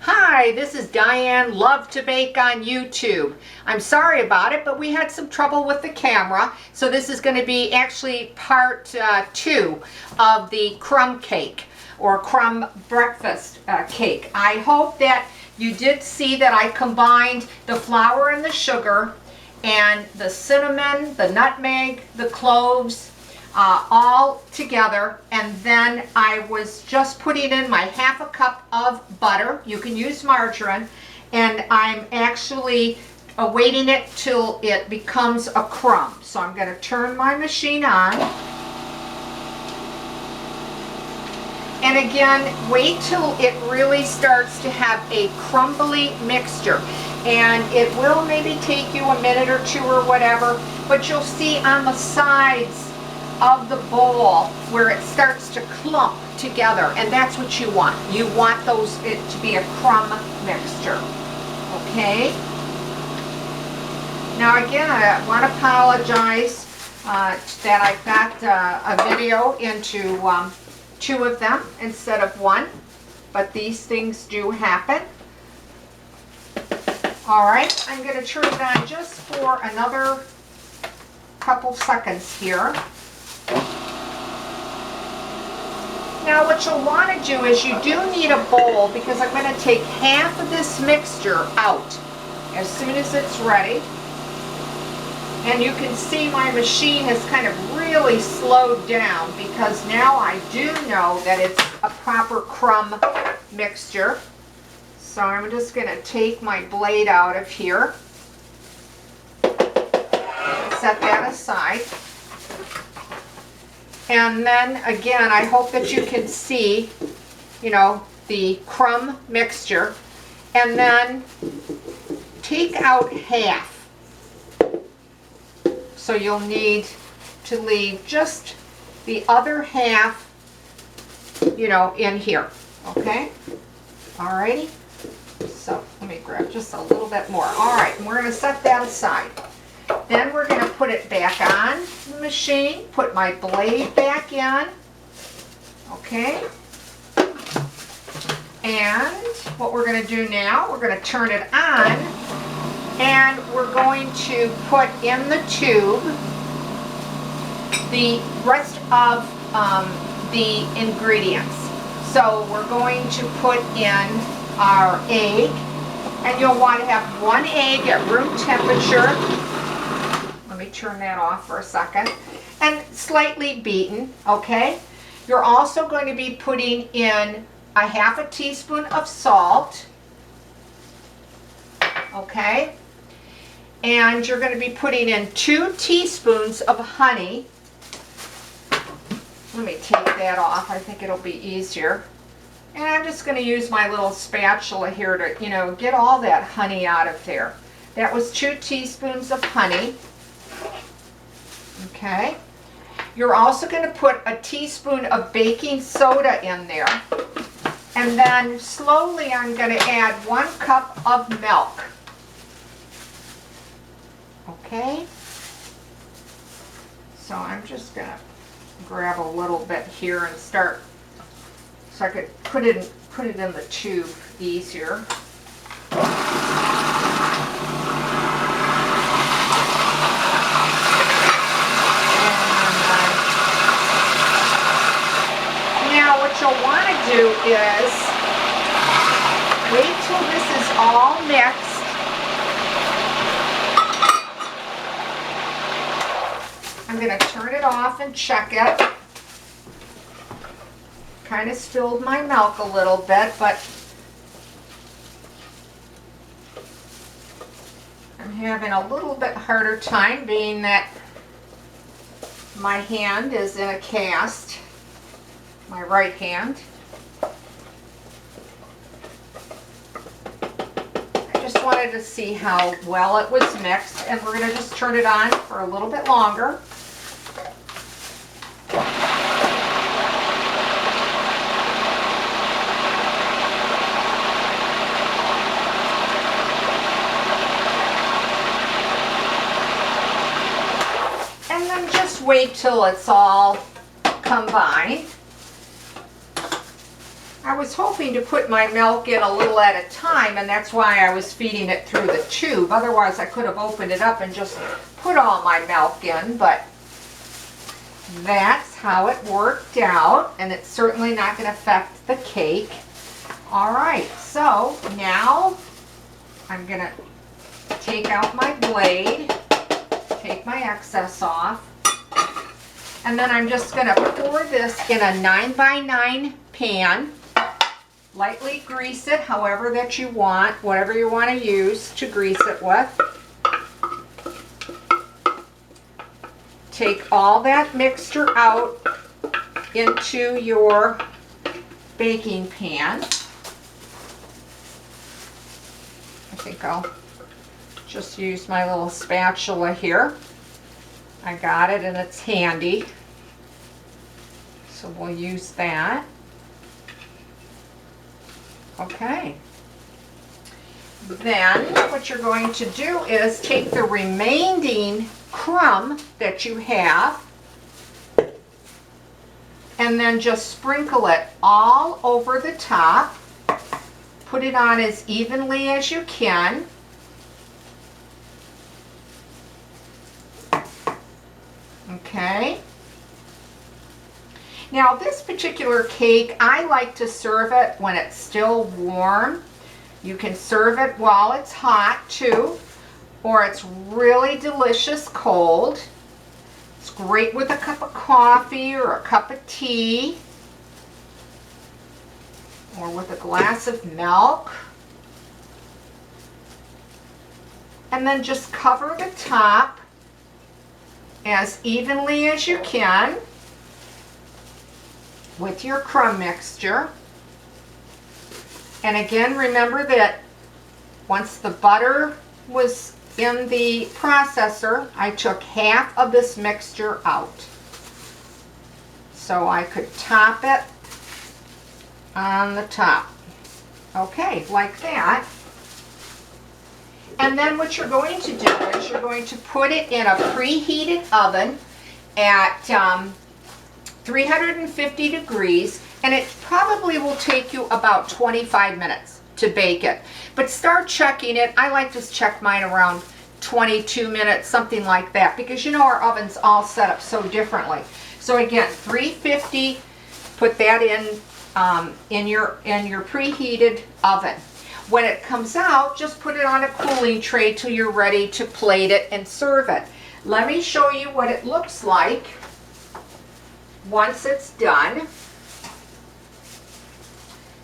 Hi, this is Diane Lovetobake on YouTube. I'm sorry about it, but we had some trouble with the camera, so this is going to be actually part 2 of the crumb cake or crumb breakfast cake. I hope that you did see that I combined the flour and the sugar and the cinnamon, the nutmeg, the cloves, all together, and then I was just putting in my half a cup of butter. You can use margarine, and I'm actually waiting it till it becomes a crumb. So I'm going to turn my machine on, and again, wait till it really starts to have a crumbly mixture. And it will maybe take you a minute or two or whatever, but you'll see on the sides of the bowl where it starts to clump together, and that's what you want. You want it to be a crumb mixture. Okay? Now again, I want to apologize that I got a video into 2 of them instead of 1, but these things do happen. Alright, I'm going to turn it on just for another couple seconds here. Now what you'll want to do is you do need a bowl, because I'm going to take half of this mixture out as soon as it's ready. And you can see my machine has kind of really slowed down, because now I do know that it's a proper crumb mixture. So I'm just going to take my blade out of here, set that aside. And then again, I hope that you can see, the crumb mixture. And then take out half. So you'll need to leave just the other half, in here. Okay? Alrighty? So let me grab just a little bit more. Alright, and we're going to set that aside. Then we're going to put it back on the machine, put my blade back in, okay? And what we're going to do now, we're going to turn it on, and we're going to put in the tube the rest of the ingredients. So we're going to put in our egg, and you'll want to have 1 egg at room temperature. Let me turn that off for a second. And slightly beaten, okay? You're also going to be putting in a half a teaspoon of salt, okay? And you're going to be putting in 2 teaspoons of honey. Let me take that off. I think it'll be easier. And I'm just going to use my little spatula here to, get all that honey out of there. That was 2 teaspoons of honey. Okay. You're also going to put a teaspoon of baking soda in there. And then slowly I'm going to add 1 cup of milk. Okay. So I'm just going to grab a little bit here and start, so I could put it in the tube easier. Now what you'll want to do is wait till this is all mixed. I'm going to turn it off and check it. Kind of spilled my milk a little bit, but I'm having a little bit harder time being that my hand is in a cast, my right hand. I just wanted to see how well it was mixed, and we're going to just turn it on for a little bit longer. Wait till it's all combined. I was hoping to put my milk in a little at a time, and that's why I was feeding it through the tube. Otherwise, I could have opened it up and just put all my milk in, but that's how it worked out, and it's certainly not going to affect the cake. All right, so now I'm going to take out my blade, take my excess off, and then I'm just going to pour this in a 9x9 pan. Lightly grease it however that you want, whatever you want to use to grease it with. Take all that mixture out into your baking pan. I think I'll just use my little spatula here. I got it and it's handy, so we'll use that. Okay. Then what you're going to do is take the remaining crumb that you have and then just sprinkle it all over the top. Put it on as evenly as you can. Okay. Now this particular cake, I like to serve it when it's still warm. You can serve it while it's hot too, or it's really delicious cold. It's great with a cup of coffee or a cup of tea, or with a glass of milk. And then just cover the top as evenly as you can with your crumb mixture. And again, remember that once the butter was in the processor, I took half of this mixture out so I could top it on the top. Okay, like that. And then what you're going to do is you're going to put it in a preheated oven at 350 degrees, and it probably will take you about 25 minutes to bake it. But start checking it. I like to check mine around 22 minutes, something like that, because you know our oven's all set up so differently. So again, 350, put that in your preheated oven. When it comes out, just put it on a cooling tray till you're ready to plate it and serve it. Let me show you what it looks like once it's done.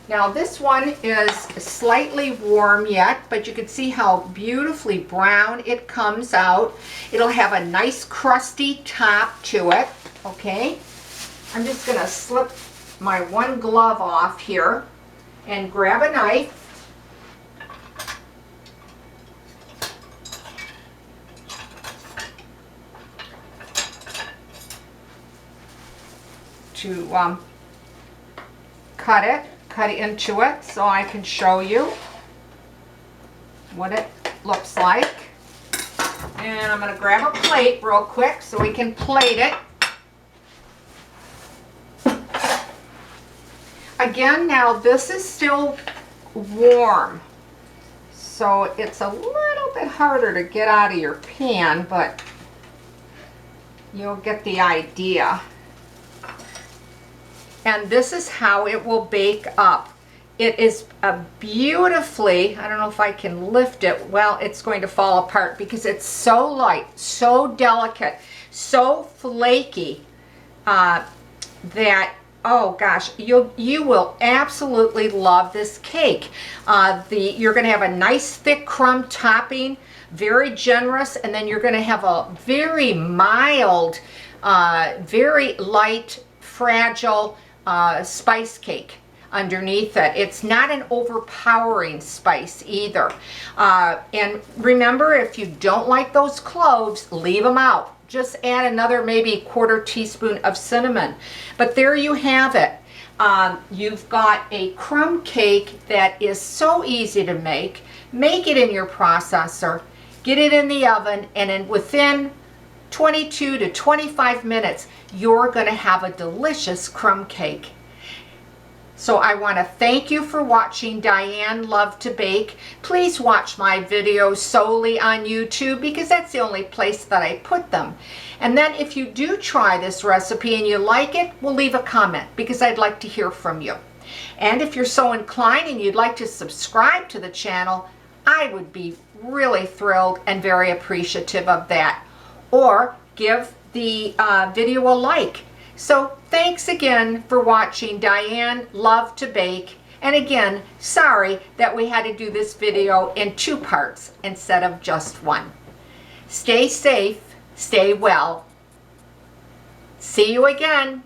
Now this one is slightly warm yet, but you can see how beautifully brown it comes out. It'll have a nice crusty top to it, okay? I'm just gonna slip my one glove off here and grab a knife. To cut into it so I can show you what it looks like. And I'm going to grab a plate real quick so we can plate it. Again, now this is still warm, so it's a little bit harder to get out of your pan, but you'll get the idea. And this is how it will bake up. It is a beautifully, I don't know if I can lift it, well, it's going to fall apart because it's so light, so delicate, so flaky that, oh gosh, you will absolutely love this cake. You're going to have a nice thick crumb topping, very generous, and then you're going to have a very mild, very light, fragile spice cake underneath it. It's not an overpowering spice either. And remember, if you don't like those cloves, leave them out. Just add another maybe quarter teaspoon of cinnamon. But there you have it. You've got a crumb cake that is so easy to make. Make it in your processor, get it in the oven, and then within 22 to 25 minutes, you're going to have a delicious crumb cake. So I want to thank you for watching Diane Lovetobake. Please watch my videos solely on YouTube because that's the only place that I put them. And then if you do try this recipe and you like it, well, leave a comment because I'd like to hear from you. And if you're so inclined and you'd like to subscribe to the channel, I would be really thrilled and very appreciative of that. Or give the video a like. So thanks again for watching Diane Lovetobake. And again, sorry that we had to do this video in 2 parts instead of just 1. Stay safe, stay well. See you again.